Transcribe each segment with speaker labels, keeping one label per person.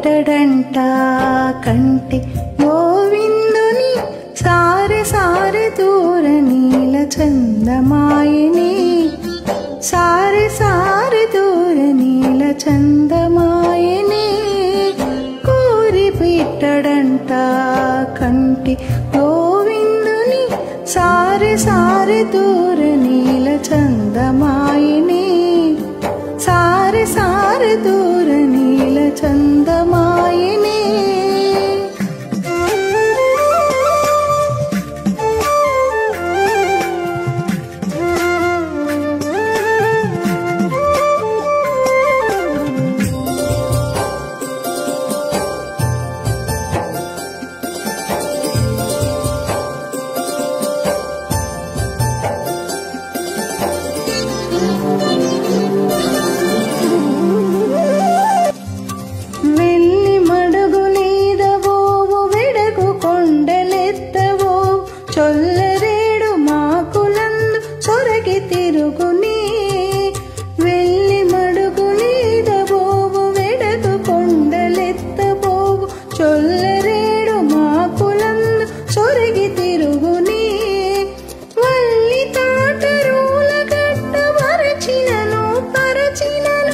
Speaker 1: పెట్టడంట కంటి గోవిందుని సారె సారె దూర నీల చందమాయని సారె సారె దూర నీల చందమాయని కోరి పెట్టడంట కంటి గోవిందుని సారె సారె దూర నీల చందమాయని సారె సారె దూర నీల చందమాయని చొల్లరేడు మాకులందు సొరగి తిరుగుని వెళ్ళి మడుగు నీదబోవు వెడగు కొండలెత్తబోవు చొల్లరేడు మాకులందు సొరగి తిరుగుని వల్లి తాటరూల గట్ట వరచినను పరచినను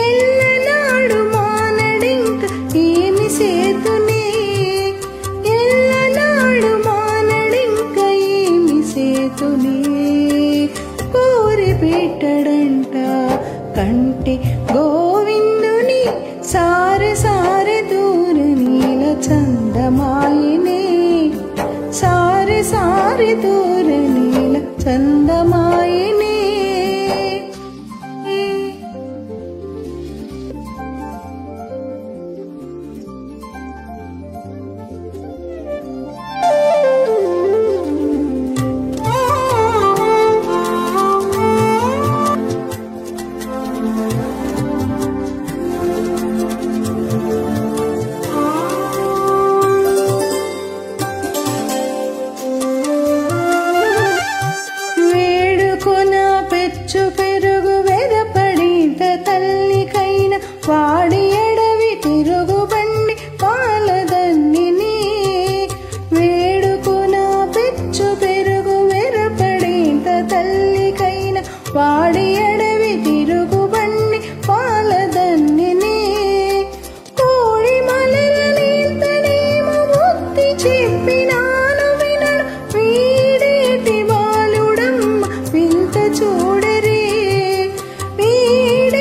Speaker 1: ఎల్లనాడు మానడింక ఏమి సేతుని ఎల్లనాడు కోరి పెట్టడంట కంటి గోవిందుని సారె సారె దూర నీల చందమాయని సారె సారె దూర నీల చందమాయని పెచ్చు పెరుగు వెదపడింత తల్లికైన వాడి ఎడవి తిరుగు బండి పాలదన్నిని వేడుకున పెచ్చు పెరుగు వెదపడింత తల్లికైన వాడి ఎడవి తిరుగు బండి పాలదన్నిని కోడి మలెలనేమో బుద్ధి చెప్పినాను వినడు వీడేటి బాలుడమ్మ వింత చూడరే వీడేటి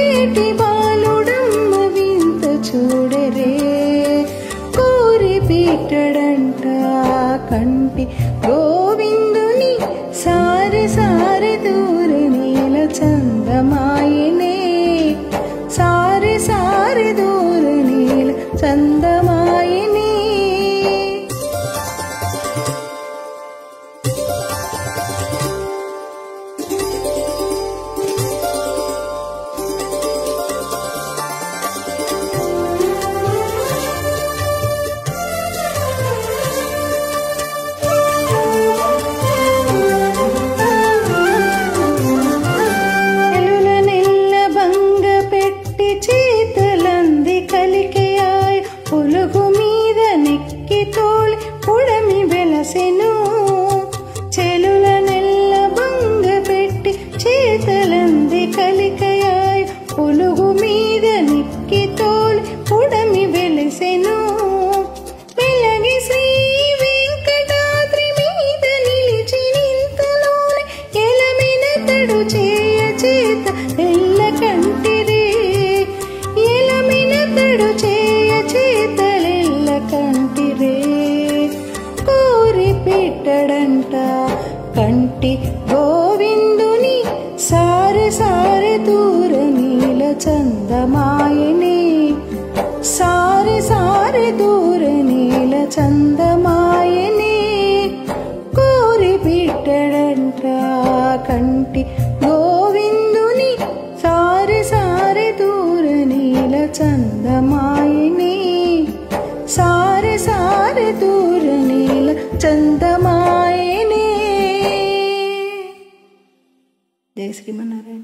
Speaker 1: బాలుడమ్మ వింత చూడరే కోరి పెట్టడంట కంటి గోవిందుని సారె సారె దూర నీల చందమాయని సారె సారె దూర నీల చందమాయని చేతులంది కలికెయాయ పులుగు మీద నెక్కి తోలి పుడమి వెలసెను చెలుల నెల్ల బంగ పెట్టి చేతులంది కలికెయాయ పులుగు మీద నెక్కి తోలి పుడమి వెలసెను వెలగి శ్రీ వెంకటాద్రి మీద నిలిచి నింతలోనే ఎలమినతడు చేయ చేత ఎల్ల కంటిరే ఎలమినతడు చేయ చేతలెల్ల కంటిరే కోరి పెట్టడంట కంటి గోవిందుని సారె సారె దూర నీల చందమాయని సారె సారె దూర నీల చందమాయని కోరి పెట్టడంట కంటి గోవిందుని సారె సారె దూర నీల చందమాయని సారె సారె దూర నీల చందమాయని. జై శ్రీమన్నారాయణ.